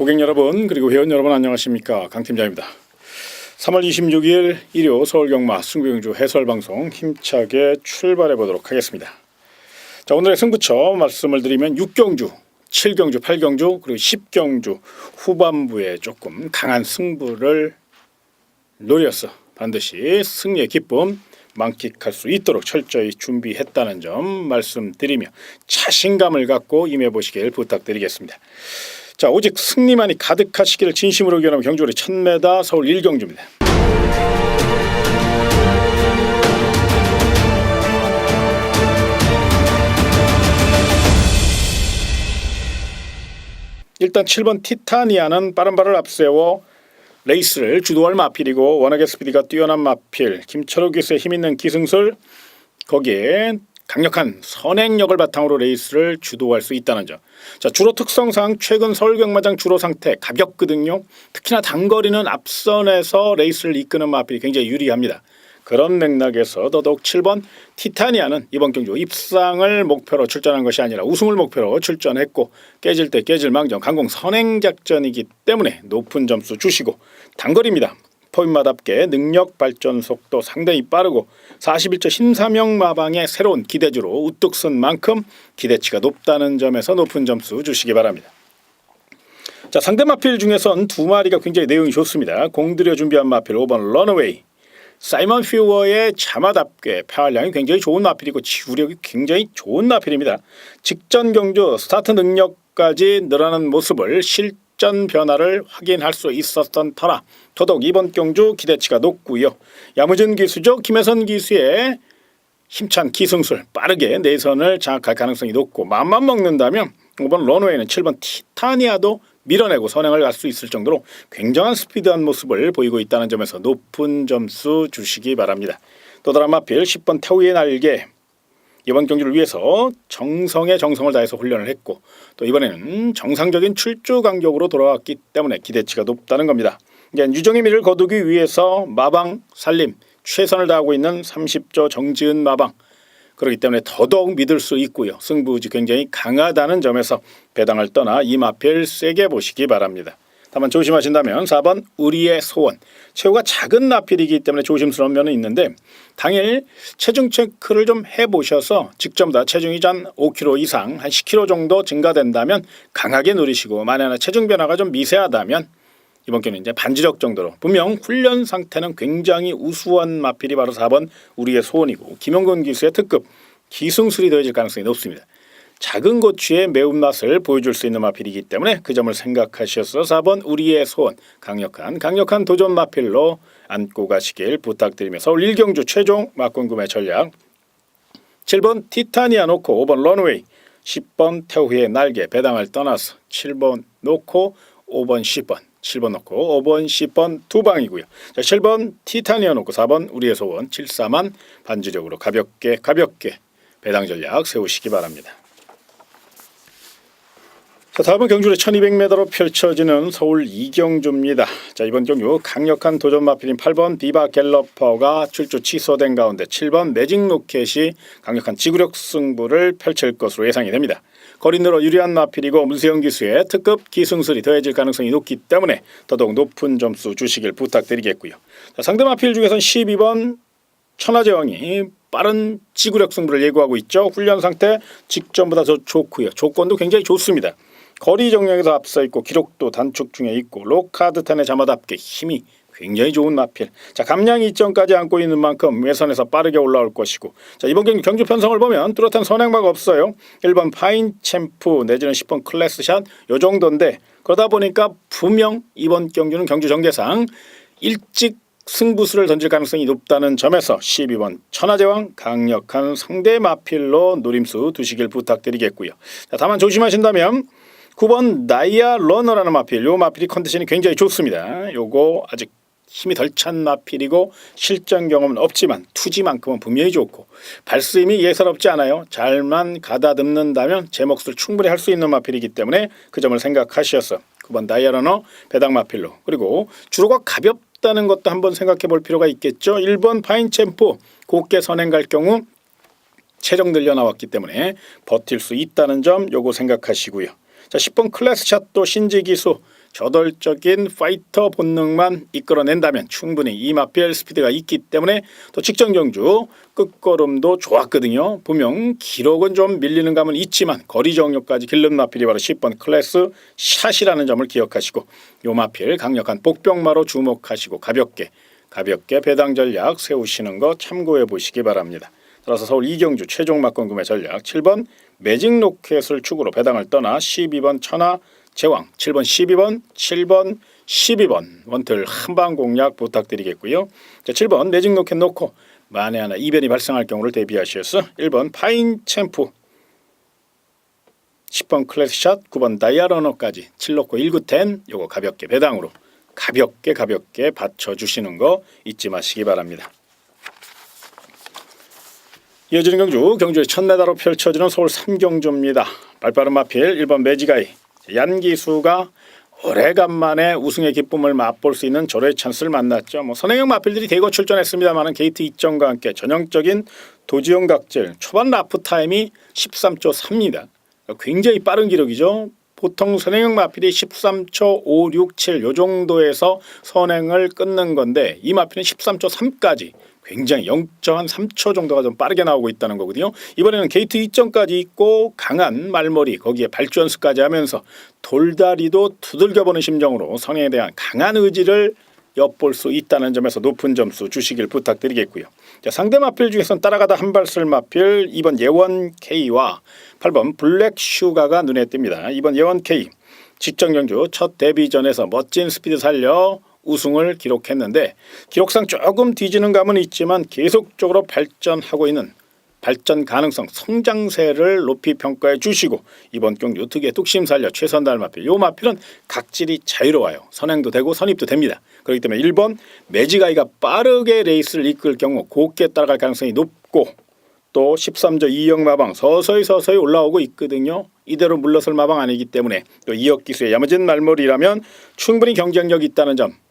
고객 여러분 그리고 회원 여러분 안녕하십니까, 강팀장입니다. 3월 26일 일요 서울경마 승부경주 해설방송 힘차게 출발해 보도록 하겠습니다. 자, 오늘의 승부처 말씀을 드리면 6경주, 7경주, 8경주 그리고 10경주 후반부에 조금 강한 승부를 노려서 반드시 승리의 기쁨 만끽할 수 있도록 철저히 준비했다는 점 말씀드리며 자신감을 갖고 임해보시길 부탁드리겠습니다. 자, 오직 승리만이 가득하시기를 진심으로 기원하며 경주거리 1000m 서울 1경주입니다. 일단 7번 티타니아는 빠른 발을 앞세워 레이스를 주도할 마필이고 워낙에 스피드가 뛰어난 마필, 김철호 기수의 힘있는 기승술, 거기에 강력한 선행력을 바탕으로 레이스를 주도할 수 있다는 점. 자, 주로 특성상 최근 서울경마장 주로 상태 가볍거든요. 특히나 단거리는 앞선에서 레이스를 이끄는 마필이 굉장히 유리합니다. 그런 맥락에서 더더욱 7번 티타니아는 이번 경주 입상을 목표로 출전한 것이 아니라 우승을 목표로 출전했고 깨질 때 깨질 망정 강공 선행작전이기 때문에 높은 점수 주시고, 단거리입니다. 포인마답게 능력 발전 속도 상당히 빠르고 41조 신사명 마방의 새로운 기대주로 우뚝 쓴 만큼 기대치가 높다는 점에서 높은 점수 주시기 바랍니다. 자, 상대 마필 중에선 두 마리가 굉장히 내용이 좋습니다. 공들여 준비한 마필 5번 런어웨이, 사이먼 퓨어의 자마답게 파활량이 굉장히 좋은 마필이고 지구력이 굉장히 좋은 마필입니다. 직전 경주 스타트 능력까지 늘어나는 모습을 실전 변화를 확인할 수 있었던 터라 더더욱 이번 경주 기대치가 높고요. 야무진 기수죠. 김혜선 기수의 힘찬 기승술, 빠르게 내선을 장악할 가능성이 높고 맘만 먹는다면 5번 런웨이는 7번 티타니아도 밀어내고 선행을 갈 수 있을 정도로 굉장한 스피드한 모습을 보이고 있다는 점에서 높은 점수 주시기 바랍니다. 또 다른 마필 10번 태우의 날개, 이번 경주를 위해서 정성에 정성을 다해서 훈련을 했고 또 이번에는 정상적인 출주 간격으로 돌아왔기 때문에 기대치가 높다는 겁니다. 이제 유종의 미를 거두기 위해서 마방 살림 최선을 다하고 있는 30조 정지은 마방, 그렇기 때문에 더더욱 믿을 수 있고요. 승부지 굉장히 강하다는 점에서 배당을 떠나 이 마필 세게 보시기 바랍니다. 다만 조심하신다면 4번 우리의 소원, 체구가 작은 마필이기 때문에 조심스러운 면은 있는데 당일 체중 체크를 좀 해보셔서 직전보다 체중이 한 5kg 이상 한 10kg 정도 증가된다면 강하게 누리시고, 만약에 체중 변화가 좀 미세하다면 이번 경기는 이제 반지력 정도로, 분명 훈련 상태는 굉장히 우수한 마필이 바로 4번 우리의 소원이고 김용건 기수의 특급 기승술이 더해질 가능성이 높습니다. 작은 고추의 매운맛을 보여줄 수 있는 마필이기 때문에 그 점을 생각하셔서 4번 우리의 소원 강력한 도전 마필로 안고 가시길 부탁드리며 서울 1경주 최종 막권 구매 전략 7번 티타니아 놓고 5번 런웨이, 10번 태우의 날개 배당을 떠나서 7번 놓고 5번 10번 7번 놓고 5번 10번 두 방이고요. 자, 7번 티타니아 놓고 4번 우리의 소원 7사만 반지력으로 가볍게 배당 전략 세우시기 바랍니다. 자, 다음은 경주의 1200m로 펼쳐지는 서울 2경주입니다. 자, 이번 경주 강력한 도전 마필인 8번 비바 갤러퍼가 출주 취소된 가운데 7번 매직 로켓이 강력한 지구력 승부를 펼칠 것으로 예상이 됩니다. 거리 늘어 유리한 마필이고 문세영 기수의 특급 기승술이 더해질 가능성이 높기 때문에 더더욱 높은 점수 주시길 부탁드리겠고요. 자, 상대 마필 중에선 12번 천하제왕이 빠른 지구력 승부를 예고하고 있죠. 훈련 상태 직전보다 더 좋고요. 조건도 굉장히 좋습니다. 거리 정량에서 앞서 있고 기록도 단축 중에 있고 로카드 10의 자마답게 힘이 굉장히 좋은 마필. 자, 감량 2점까지 안고 있는 만큼 외선에서 빠르게 올라올 것이고, 자, 이번 경주 편성을 보면 뚜렷한 선행마가 없어요. 1번 파인 챔프 내지는 10번 클래스샷 요 정도인데, 그러다 보니까 분명 이번 경주는 경주 전개상 일찍 승부수를 던질 가능성이 높다는 점에서 12번 천하제왕 강력한 상대 마필로 노림수 두시길 부탁드리겠고요. 자, 다만 조심하신다면 9번 나이아 러너라는 마필, 요 마필이 컨디션이 굉장히 좋습니다. 요거 아직 힘이 덜 찬 마필이고 실전 경험은 없지만 투지만큼은 분명히 좋고 발스임이 예사롭지 않아요. 잘만 가다듬는다면 제 몫을 충분히 할 수 있는 마필이기 때문에 그 점을 생각하셔서 9번 나이아 러너 배당 마필로, 그리고 주로가 가볍다는 것도 한번 생각해 볼 필요가 있겠죠. 1번 파인 챔프 곱게 선행 갈 경우 체력 늘려 나왔기 때문에 버틸 수 있다는 점 요거 생각하시고요. 자, 10번 클래스샷도 신지기수 저돌적인 파이터 본능만 이끌어낸다면 충분히 이 마필 스피드가 있기 때문에 또 직전 경주 끝걸음도 좋았거든요. 분명 기록은 좀 밀리는 감은 있지만 거리 정력까지 길른 마필이 바로 10번 클래스 샷이라는 점을 기억하시고 요 마필 강력한 복병마로 주목하시고 가볍게 배당 전략 세우시는 거 참고해 보시기 바랍니다. 따라서 서울 이경주 최종 막권 구매 전략 7번 매직 로켓을 축으로 배당을 떠나 12번 천하 제왕 7번 12번 7번 12번 원틀 한방 공략 부탁드리겠고요. 자, 7번 매직 로켓 놓고 만에 하나 이변이 발생할 경우를 대비하셔서 1번 파인 챔프 10번 클래스샷 9번 다이아러너까지 7 놓고 1910 요거 가볍게 배당으로 가볍게 받쳐주시는 거 잊지 마시기 바랍니다. 이어지는 경주의 첫 메다로 펼쳐지는 서울 3경주입니다. 발빠른 마필 1번 매지가이 얀기수가 오래간만에 우승의 기쁨을 맛볼 수 있는 절호의 찬스를 만났죠. 선행형 마필들이 대거 출전했습니다만 게이트 이점과 함께 전형적인 도지형 각질 초반 라프 타임이 13초 3입니다. 굉장히 빠른 기록이죠. 보통 선행형 마필이 13초 5, 6, 7 요 정도에서 선행을 끊는 건데 이 마필은 13초 3까지 굉장히 0.3초 정도가 좀 빠르게 나오고 있다는 거거든요. 이번에는 게이트 2점까지 있고 강한 말머리 거기에 발주 연습까지 하면서 돌다리도 두들겨보는 심정으로 선행에 대한 강한 의지를 엿볼 수 있다는 점에서 높은 점수 주시길 부탁드리겠고요. 자, 상대 마필 중에서는 따라가다 한 발 쓸 마필 2번 예원 K와 8번 블랙 슈가가 눈에 띕니다. 2번 예원 K 직전 경주 첫 데뷔전에서 멋진 스피드 살려 우승을 기록했는데 기록상 조금 뒤지는 감은 있지만 계속적으로 발전하고 있는 발전 가능성 성장세를 높이 평가해 주시고 이번 경주 특유의 뚝심 살려 최선 다할 마필 요 마필은 각질이 자유로워요. 선행도 되고 선입도 됩니다. 그렇기 때문에 1번 매지가이가 빠르게 레이스를 이끌 경우 곱게 따라갈 가능성이 높고 또 13조 2역 마방 서서히 올라오고 있거든요. 이대로 물러설 마방 아니기 때문에 또 2역 기수의 야무진 말머리라면 충분히 경쟁력이 있다는 점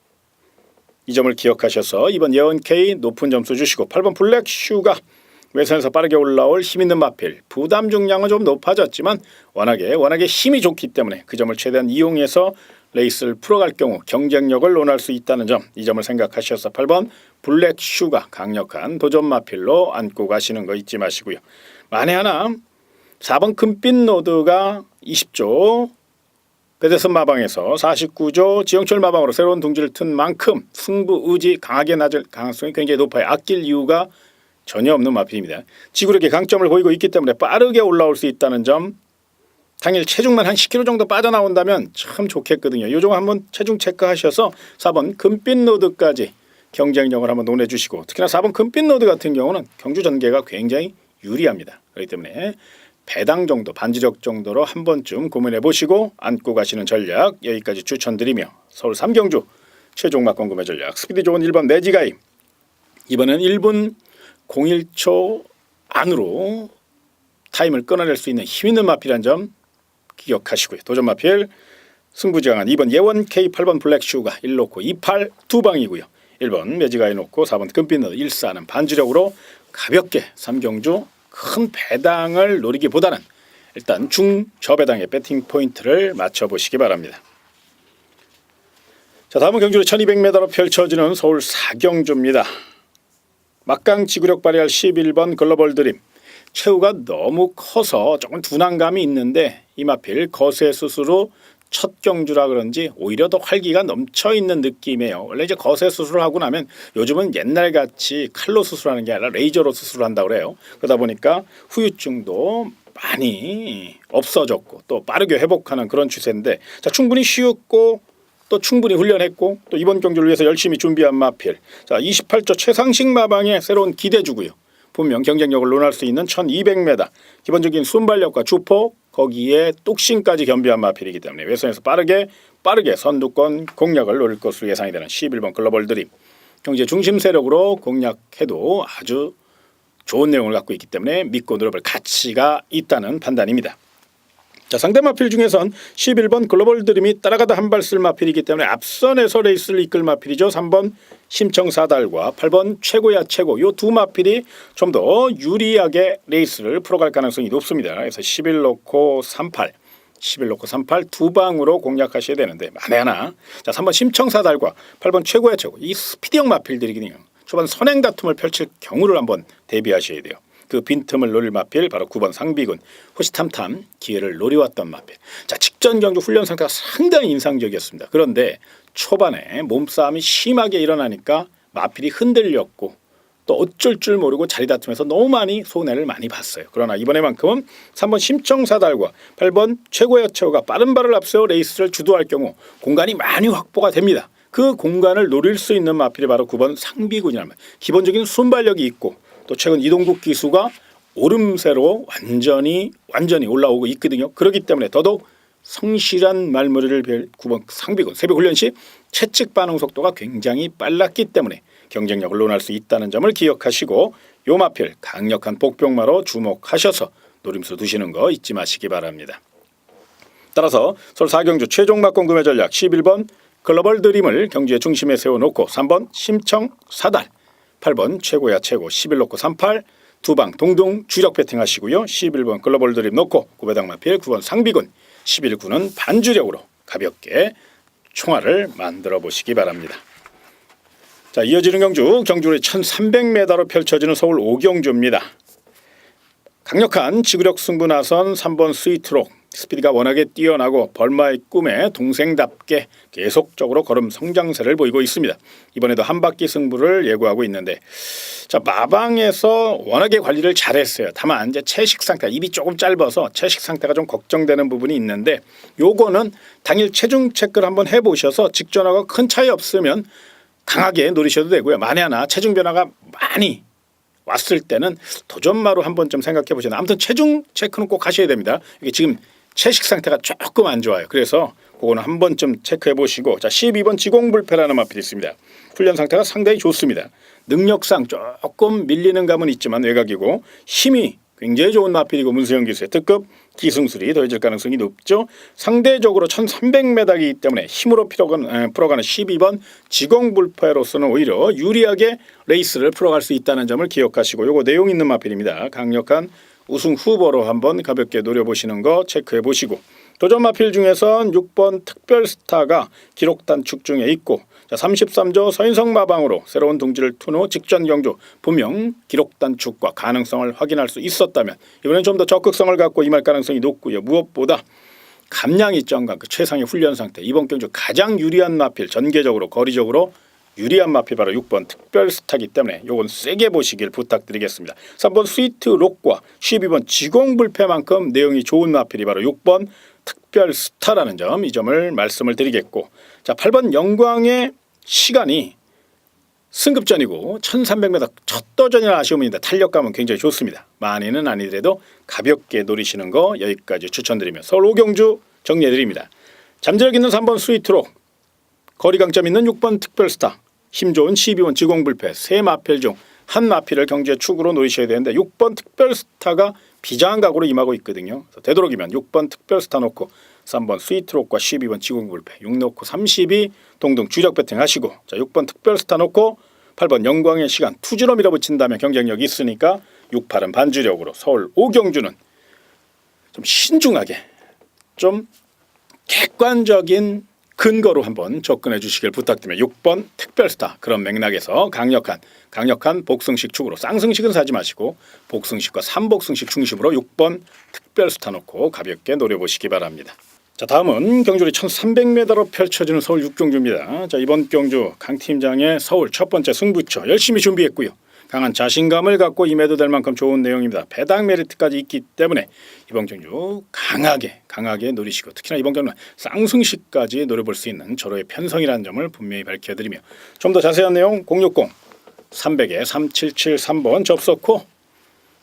이 점을 기억하셔서 이번 예원 K 높은 점수 주시고 8번 블랙 슈가 외선에서 빠르게 올라올 힘있는 마필 부담 중량은 좀 높아졌지만 워낙에 힘이 좋기 때문에 그 점을 최대한 이용해서 레이스를 풀어갈 경우 경쟁력을 논할 수 있다는 점 이 점을 생각하셔서 8번 블랙 슈가 강력한 도전 마필로 안고 가시는 거 잊지 마시고요. 만에 하나 4번 금빛 노드가 20조 배대선 마방에서 49조 지형철 마방으로 새로운 둥지를 튼 만큼 승부 의지 강하게 낮을 가능성이 굉장히 높아요. 아낄 이유가 전혀 없는 마필입니다. 지구력의 강점을 보이고 있기 때문에 빠르게 올라올 수 있다는 점 당일 체중만 한 10kg 정도 빠져나온다면 참 좋겠거든요. 요 정도 한번 체중 체크하셔서 4번 금빛 노드까지 경쟁력을 한번 논해주시고 특히나 4번 금빛 노드 같은 경우는 경주 전개가 굉장히 유리합니다. 그렇기 때문에 배당 정도 반지력 정도로 한 번쯤 고민해 보시고 안고 가시는 전략 여기까지 추천드리며 서울 3경주 최종 막권 구매 전략 스피드 좋은 1번 매지가이 이번엔 1분 01초 안으로 타임을 끊어낼 수 있는 힘있는 마필한 점 기억하시고요. 도전 마필 승부지강한 2번 예원 K 8번 블랙 슈가 1 놓고 28 두 방이고요. 1번 매지가이 놓고 4번 금빛너드 1사는 반지력으로 가볍게 3경주 큰 배당을 노리기보다는 일단 중저배당의 배팅 포인트를 맞춰보시기 바랍니다. 자, 다음은 경주로 1200m로 펼쳐지는 서울 4경주입니다. 막강 지구력 발휘할 11번 글로벌 드림 최후가 너무 커서 조금 둔한감이 있는데 이 마필 거세 수술로 첫 경주라 그런지 오히려 더 활기가 넘쳐있는 느낌이에요. 원래 이제 거세 수술을 하고 나면 요즘은 옛날같이 칼로 수술하는 게 아니라 레이저로 수술을 한다고 그래요. 그러다 보니까 후유증도 많이 없어졌고 또 빠르게 회복하는 그런 추세인데 자, 충분히 쉬었고 또 충분히 훈련했고 또 이번 경주를 위해서 열심히 준비한 마필 자 28조 최상식 마방에 새로운 기대 주고요. 분명 경쟁력을 논할 수 있는 1200m 기본적인 순발력과 주포 거기에 뚝심까지 겸비한 마필이기 때문에 외선에서 빠르게 선두권 공략을 노릴 것으로 예상이 되는 11번 글로벌 드림 경제 중심 세력으로 공략해도 아주 좋은 내용을 갖고 있기 때문에 믿고 누려볼 가치가 있다는 판단입니다. 자, 상대 마필 중에선 11번 글로벌 드림이 따라가다 한 발 쓸 마필이기 때문에 앞선에서 레이스를 이끌 마필이죠. 3번 심청사달과 8번 최고야 최고 요 두 마필이 좀 더 유리하게 레이스를 풀어갈 가능성이 높습니다. 그래서 11 놓고 38 11 놓고 38 두 방으로 공략하셔야 되는데 만에 하나. 자 3번 심청사달과 8번 최고의 최고. 이 스피디형 마필들이거든요. 초반 선행 다툼을 펼칠 경우를 한번 대비하셔야 돼요. 그 빈틈을 노릴 마필 바로 9번 상비군. 호시탐탐 기회를 노려왔던 마필. 자 직전 경주 훈련 상태가 상당히 인상적이었습니다. 그런데 초반에 몸싸움이 심하게 일어나니까 마필이 흔들렸고 또 어쩔 줄 모르고 자리 다툼에서 너무 많이 손해를 많이 봤어요. 그러나 이번에만큼은 3번 심청사달과 8번 최고의 최고가 빠른 발을 앞세워 레이스를 주도할 경우 공간이 많이 확보가 됩니다. 그 공간을 노릴 수 있는 마필이 바로 9번 상비군이라는 말. 기본적인 순발력이 있고 또 최근 이동국 기수가 오름세로 완전히 올라오고 있거든요. 그렇기 때문에 더더욱 성실한 말머리를 별 9번 상비군. 새벽 훈련 시 채찍 반응 속도가 굉장히 빨랐기 때문에 경쟁력을 논할 수 있다는 점을 기억하시고 요 마필 강력한 복병마로 주목하셔서 노림수 두시는 거 잊지 마시기 바랍니다. 따라서 서울 4경주 최종 막공 구매 전략 11번 글로벌 드림을 경주의 중심에 세워놓고 3번 심청사달 8번 최고야 최고 11 놓고 38 두 방 동동 주력 배팅하시고요. 11번 글로벌 드림 놓고 구배당 마필 9번 상비군 11구는 반주력으로 가볍게 총알을 만들어 보시기 바랍니다. 자 이어지는 경주는 1300m로 펼쳐지는 서울 5경주입니다. 강력한 지구력 승부 나선 3번 스위트록. 스피드가 워낙에 뛰어나고 벌마의 꿈에 동생답게 계속적으로 걸음 성장세를 보이고 있습니다. 이번에도 한 바퀴 승부를 예고하고 있는데 자 마방에서 워낙에 관리를 잘했어요. 다만 이제 채식 상태 입이 조금 짧아서 채식 상태가 좀 걱정되는 부분이 있는데 요거는 당일 체중 체크를 한번 해보셔서 직전하고 큰 차이 없으면 강하게 노리셔도 되고요. 만에 하나 체중 변화가 많이 왔을 때는 도전마로 한번 좀 생각해 보시면 아무튼 체중 체크는 꼭 하셔야 됩니다. 이게 지금 채식 상태가 조금 안 좋아요. 그래서 그거는 한 번쯤 체크해 보시고 자 12번 지공불패라는 마필이 있습니다. 훈련 상태가 상당히 좋습니다. 능력상 조금 밀리는 감은 있지만 외곽이고 힘이 굉장히 좋은 마필이고 문수영 기수의 특급 기승술이 더해질 가능성이 높죠. 상대적으로 1300m이기 때문에 힘으로 풀어가는 12번 지공불패로서는 오히려 유리하게 레이스를 풀어갈 수 있다는 점을 기억하시고 요거 내용 있는 마필입니다. 강력한 우승 후보로 한번 가볍게 노려보시는 거 체크해 보시고 도전 마필 중에선 6번 특별스타가 기록 단축 중에 있고 자 33조 서인성 마방으로 새로운 둥지를 툰 후 직전 경주 분명 기록 단축과 가능성을 확인할 수 있었다면 이번엔 좀 더 적극성을 갖고 임할 가능성이 높고요. 무엇보다 감량이 정강 그 최상의 훈련 상태 이번 경주 가장 유리한 마필 전개적으로 거리적으로 유리한 마필 바로 6번 특별스타이기 때문에 요건 세게 보시길 부탁드리겠습니다. 3번 스위트록과 12번 지공불패만큼 내용이 좋은 마필이 바로 6번 특별스타라는 점 이 점을 말씀을 드리겠고 자 8번 영광의 시간이 승급전이고 1300m 첫 도전이라 아쉬움입니다. 탄력감은 굉장히 좋습니다. 많이는 아니더라도 가볍게 노리시는 거 여기까지 추천드리며 서울 5경주 정리해드립니다. 잠재력 있는 3번 스위트록 거리 강점 있는 6번 특별스타 힘 좋은 12번 지공불패 세 마필 중 한 마필을 경주의 축으로 노리셔야 되는데 6번 특별스타가 비장한 각오로 임하고 있거든요. 그래서 되도록이면 6번 특별스타 놓고 3번 스위트록과 12번 지공불패 6 놓고 32 동동 주력 배팅 하시고 자 6번 특별스타 놓고 8번 영광의 시간 투지로 밀어붙인다면 경쟁력이 있으니까 6, 8은 반주력으로 서울 5경주는 좀 신중하게 좀 객관적인 근거로 한번 접근해 주시길 부탁드리며 6번 특별스타 그런 맥락에서 강력한 복승식 축으로 쌍승식은 사지 마시고 복승식과 3복승식 중심으로 6번 특별스타 놓고 가볍게 노려보시기 바랍니다. 자 다음은 경주리 1300m로 펼쳐지는 서울 6경주입니다. 자 이번 경주 강 팀장의 서울 첫 번째 승부처 열심히 준비했고요. 강한 자신감을 갖고 임해도 될 만큼 좋은 내용입니다. 배당 메리트까지 있기 때문에 이번 경주 강하게 노리시고 특히나 이번 경주는 쌍승식까지 노려볼 수 있는 저로의 편성이라는 점을 분명히 밝혀드리며 좀 더 자세한 내용 060 300에 3773번 접속 후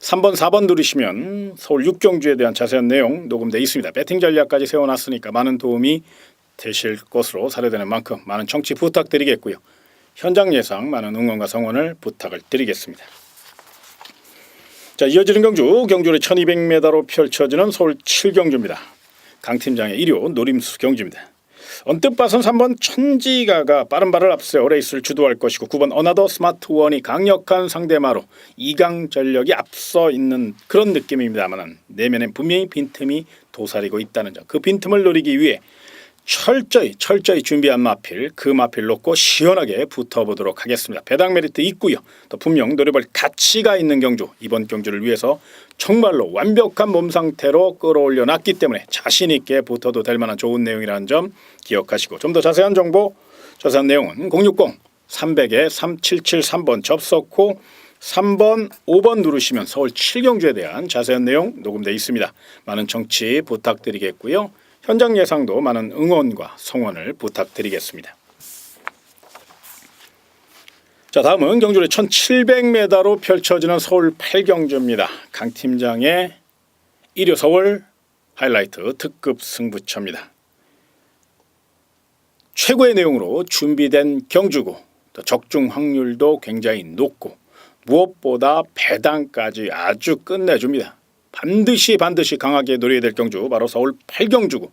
3번 4번 누르시면 서울 6경주에 대한 자세한 내용 녹음되어 있습니다. 배팅 전략까지 세워놨으니까 많은 도움이 되실 것으로 사료되는 만큼 많은 청취 부탁드리겠고요. 현장 예상 많은 응원과 성원을 부탁을 드리겠습니다. 자 이어지는 경주는 1200m로 펼쳐지는 서울 7경주입니다. 강 팀장의 1호 노림수 경주입니다. 언뜻 봐선 3번 천지가가 빠른 발을 앞세워 레이스를 주도할 것이고 9번 어나더 스마트원이 강력한 상대마로 2강 전력이 앞서 있는 그런 느낌입니다만 내면엔 분명히 빈틈이 도사리고 있다는 점. 그 빈틈을 노리기 위해 철저히 준비한 마필, 그 마필 놓고 시원하게 붙어보도록 하겠습니다. 배당 메리트 있고요. 또 분명 노려볼 가치가 있는 경주, 이번 경주를 위해서 정말로 완벽한 몸 상태로 끌어올려 놨기 때문에 자신 있게 붙어도 될 만한 좋은 내용이라는 점 기억하시고, 좀 더 자세한 정보, 자세한 내용은 060-300-3773번 접속 후 3번, 5번 누르시면 서울 7경주에 대한 자세한 내용 녹음되어 있습니다. 많은 청취 부탁드리겠고요. 현장 예상도 많은 응원과 성원을 부탁드리겠습니다. 자, 다음은 경주의 1700m로 펼쳐지는 서울 8경주입니다. 강 팀장의 1호 서울 하이라이트 특급 승부처입니다. 최고의 내용으로 준비된 경주고, 또 적중 확률도 굉장히 높고, 무엇보다 배당까지 아주 끝내줍니다. 반드시 강하게 노려야 될 경주, 바로 서울 8경주고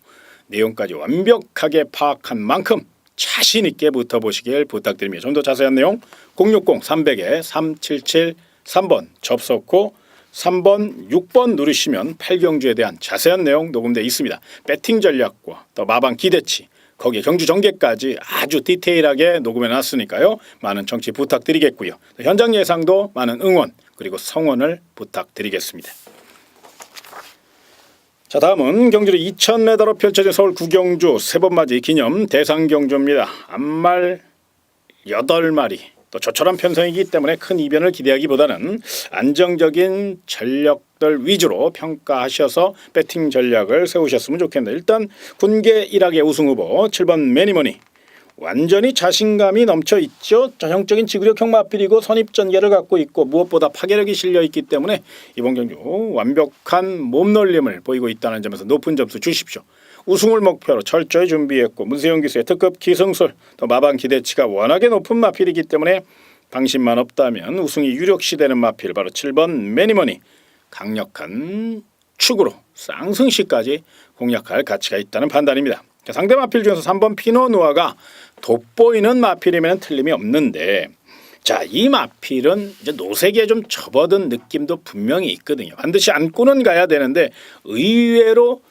내용까지 완벽하게 파악한 만큼 자신 있게 붙어보시길 부탁드립니다. 좀 더 자세한 내용 060-300-3773번 접속 후 3번, 6번 누르시면 8경주에 대한 자세한 내용 녹음되어 있습니다. 배팅 전략과 또 마방 기대치, 거기에 경주 전개까지 아주 디테일하게 녹음해 놨으니까요. 많은 청취 부탁드리겠고요. 현장 예상도 많은 응원 그리고 성원을 부탁드리겠습니다. 자, 다음은 경주로 2000m로 펼쳐진 서울 9경주 세번맞이 기념 대상경주입니다. 암말 8마리, 또 조촐한 편성이기 때문에 큰 이변을 기대하기보다는 안정적인 전력들 위주로 평가하셔서 배팅 전략을 세우셨으면 좋겠는데, 일단 군계 1학의 우승후보 7번 매니머니 완전히 자신감이 넘쳐 있죠. 전형적인 지구력형 마필이고 선입전개를 갖고 있고 무엇보다 파괴력이 실려 있기 때문에 이번 경주 완벽한 몸놀림을 보이고 있다는 점에서 높은 점수 주십시오. 우승을 목표로 철저히 준비했고 문세영 기수의 특급 기승술, 또 마방 기대치가 워낙에 높은 마필이기 때문에 방심만 없다면 우승이 유력시되는 마필, 바로 7번 매니머니 강력한 축으로 쌍승시까지 공략할 가치가 있다는 판단입니다. 상대 마필 중에서 3번 피노누아가 돋보이는 마필이면 틀림이 없는데, 자, 이 마필은 이제 노색에 좀 접어든 느낌도 분명히 있거든요. 반드시 안고는 가야 되는데 의외로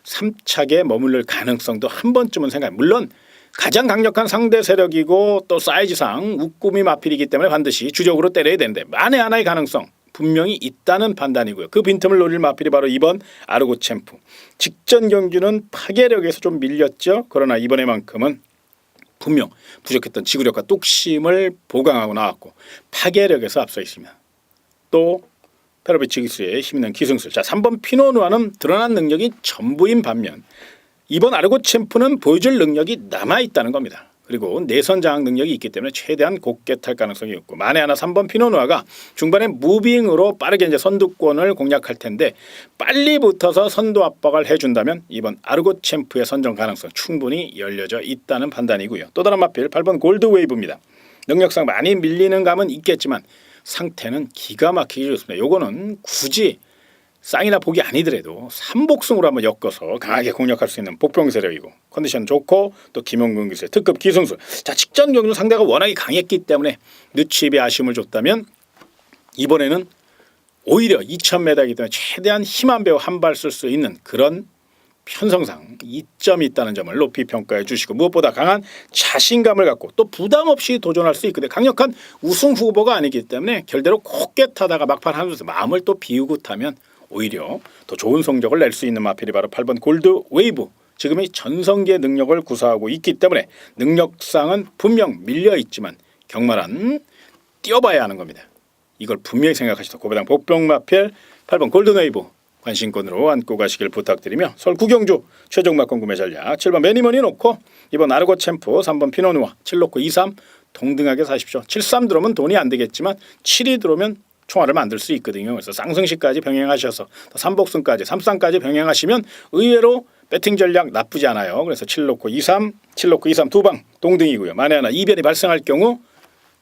3착에 머무를 가능성도 한 번쯤은 생각해요. 물론 가장 강력한 상대 세력이고 또 사이즈상 우꾸미 마필이기 때문에 반드시 주력으로 때려야 되는데 만에 하나의 가능성 분명히 있다는 판단이고요. 그 빈틈을 노릴 마필이 바로 2번 아르고 챔프. 직전 경주는 파괴력에서 좀 밀렸죠. 그러나 이번에만큼은 분명 부족했던 지구력과 뚝심을 보강하고 나왔고 파괴력에서 앞서 있습니다. 또 페로비치 기수의 힘있는 기승술. 자, 3번 피노누아는 드러난 능력이 전부인 반면 2번 아르고 챔프는 보여줄 능력이 남아있다는 겁니다. 그리고 내선 장악 능력이 있기 때문에 최대한 곱게 탈 가능성이 있고, 만에 하나 3번 피노누아가 중반에 무빙으로 빠르게 이제 선두권을 공략할 텐데 빨리 붙어서 선두 압박을 해준다면 이번 아르고 챔프의 선정 가능성 충분히 열려져 있다는 판단이고요. 또 다른 마필 8번 골드웨이브입니다. 능력상 많이 밀리는 감은 있겠지만 상태는 기가 막히게 좋습니다. 요거는 굳이 쌍이나 복이 아니더라도 삼복승으로 한번 엮어서 강하게 공략할 수 있는 복병 세력이고 컨디션 좋고 또 김용근 기수의 특급 기승술. 자, 직전 경주 상대가 워낙에 강했기 때문에 늦추입에 아쉬움을 줬다면 이번에는 오히려 2000m이기 때문에 최대한 힘 한 배우 한 발 쓸 수 있는 그런 편성상 이점이 있다는 점을 높이 평가해 주시고, 무엇보다 강한 자신감을 갖고 또 부담 없이 도전할 수 있거든요. 강력한 우승 후보가 아니기 때문에 결대로 곱게 타다가 막판 하면서 마음을 또 비우고 타면 오히려 더 좋은 성적을 낼 수 있는 마필이 바로 8번 골드 웨이브. 지금이 전성기의 능력을 구사하고 있기 때문에 능력상은 분명 밀려있지만 경마란 뛰어봐야 하는 겁니다. 이걸 분명히 생각하시고 고배당 복병 마필 8번 골든 웨이브 관심권으로 안고 가시길 부탁드리며, 서울 9경주 최종 막권 구매 전략 7번 매니머니 놓고 2번 아르고 챔프, 3번 피노누아 7 놓고 2, 3 동등하게 사십시오. 7, 3 들어오면 돈이 안 되겠지만 7이 들어오면 총알을 만들 수 있거든요. 그래서 쌍승시까지 병행하셔서 3복승까지 3쌍까지 병행하시면 의외로 배팅 전략 나쁘지 않아요. 그래서 7 놓고 2, 3, 7 놓고 2, 3 두 방 동등이고요. 만에 하나 이변이 발생할 경우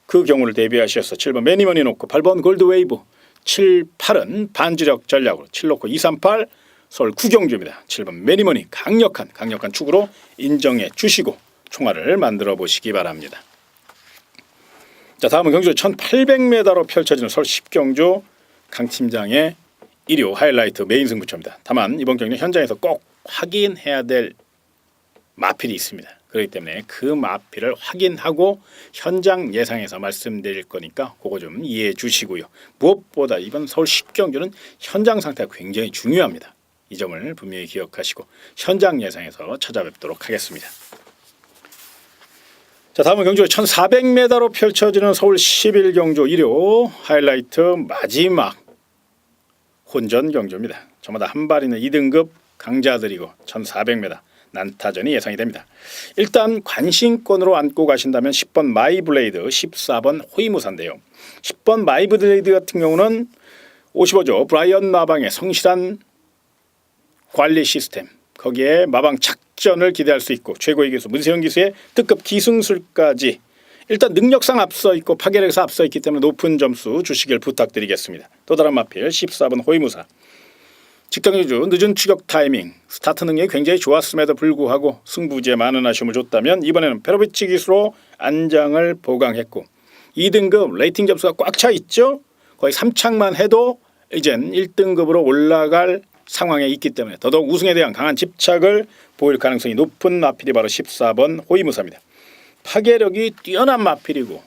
그 경우를 대비하셔서 7번 매니머니 놓고 8번 골드웨이브 7, 8은 반지력 전략으로 7 놓고 2, 3, 8 서울 구경주입니다. 7번 매니머니 강력한 축으로 인정해 주시고 총알을 만들어 보시기 바랍니다. 자, 다음은 경주 1800m로 펼쳐지는 서울 10경주 강 팀장의 1호 하이라이트 메인 승부처입니다. 다만 이번 경기 현장에서 꼭 확인해야 될 마필이 있습니다. 그렇기 때문에 그 마필을 확인하고 현장 예상해서 말씀드릴 거니까 그거 좀 이해해 주시고요. 무엇보다 이번 서울 10경주는 현장 상태가 굉장히 중요합니다. 이 점을 분명히 기억하시고 현장 예상에서 찾아뵙도록 하겠습니다. 자, 다음은 경주 1400m로 펼쳐지는 서울 11경주 1호 하이라이트 마지막 혼전 경주입니다. 저마다 한 발 있는 2등급 강자들이고 1400m 난타전이 예상이 됩니다. 일단 관심권으로 안고 가신다면 10번 마이블레이드, 14번 호위무사인데요. 10번 마이블레이드 같은 경우는 55조 브라이언 마방의 성실한 관리 시스템, 거기에 마방 작전을 기대할 수 있고 최고의 기수 문세영 기수의 특급 기승술까지 일단 능력상 앞서 있고 파괴력에서 앞서 있기 때문에 높은 점수 주시길 부탁드리겠습니다. 또 다른 마필 14번 호위무사. 직경주주 늦은 추격 타이밍, 스타트 능력이 굉장히 좋았음에도 불구하고 승부지에 많은 아쉬움을 줬다면 이번에는 페로비치 기수로 안장을 보강했고 2등급 레이팅 점수가 꽉 차 있죠. 거의 3착만 해도 이젠 1등급으로 올라갈 상황에 있기 때문에 더더욱 우승에 대한 강한 집착을 보일 가능성이 높은 마필이 바로 14번 호위무사입니다. 파괴력이 뛰어난 마필이고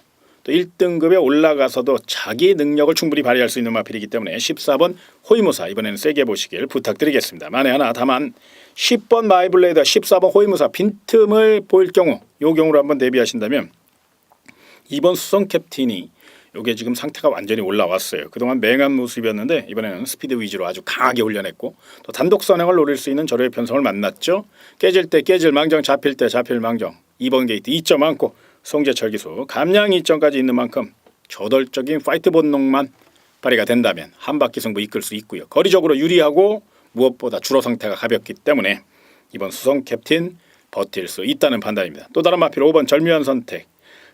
또 1등급에 올라가서도 자기 능력을 충분히 발휘할 수 있는 마필이기 때문에 14번 호위무사 이번에는 세게 보시길 부탁드리겠습니다. 만에 하나 다만 10번 마이블레이드 14번 호위무사 빈틈을 보일 경우 이 경우로 한번 대비하신다면 이번 수성 캡틴이 요게 지금 상태가 완전히 올라왔어요. 그동안 맹한 모습이었는데 이번에는 스피드 위주로 아주 강하게 훈련했고 또 단독 선행을 노릴 수 있는 저로의 편성을 만났죠. 깨질 때 깨질 망정, 잡힐 때 잡힐 망정. 2번 게이트 2점 많고 송재철 기수 감량 2점까지 있는 만큼 저돌적인 파이트 본능만 발휘가 된다면 한 바퀴 승부 이끌 수 있고요. 거리적으로 유리하고 무엇보다 주로 상태가 가볍기 때문에 이번 수성 캡틴 버틸 수 있다는 판단입니다. 또 다른 마필 5번 절묘한 선택.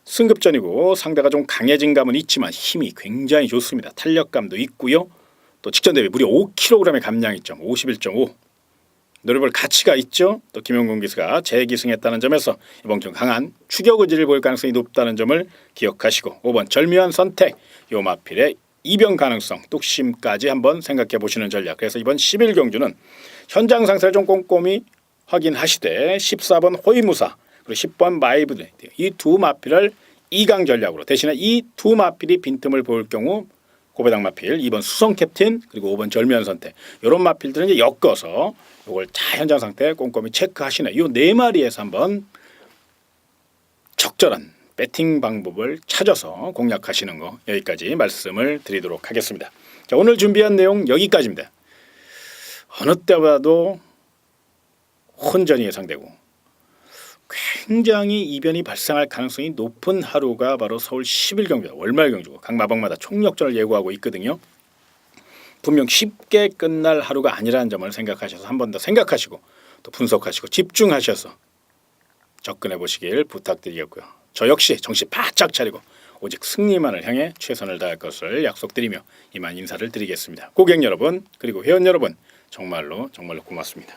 승급전이고 상대가 좀 강해진 감은 있지만 힘이 굉장히 좋습니다. 탄력감도 있고요. 또 직전 대비 무려 5kg의 감량이점 51.5. 노려볼 가치가 있죠. 또 김용곤 기수가 재기승했다는 점에서 이번 경 강한 추격 의지를 보일 가능성이 높다는 점을 기억하시고 5번 절묘한 선택 요 마필의 이변 가능성 뚝심까지 한번 생각해 보시는 전략. 그래서 이번 11경주는 현장 상태를 좀 꼼꼼히 확인하시되 14번 호위무사 그리고 10번 마이블레이드 이 두 마필을 2강 전략으로 대신에 이 두 마필이 빈틈을 보일 경우 고배당 마필 2번 수성 캡틴 그리고 5번 절묘한 선택 이런 마필들은 이제 엮어서 이걸 다 현장 상태 꼼꼼히 체크하시네. 이 네 마리에서 한번 적절한 배팅 방법을 찾아서 공략하시는 거 여기까지 말씀을 드리도록 하겠습니다. 자, 오늘 준비한 내용 여기까지입니다. 어느 때보다도 혼전이 예상되고 굉장히 이변이 발생할 가능성이 높은 하루가 바로 서울 11경주입니다. 월말 경주고 각 마방마다 총력전을 예고하고 있거든요. 분명 쉽게 끝날 하루가 아니라는 점을 생각하셔서 한 번 더 생각하시고 또 분석하시고 집중하셔서 접근해 보시길 부탁드리겠고요. 저 역시 정신 바짝 차리고 오직 승리만을 향해 최선을 다할 것을 약속드리며 이만 인사를 드리겠습니다. 고객 여러분 그리고 회원 여러분 정말로 고맙습니다.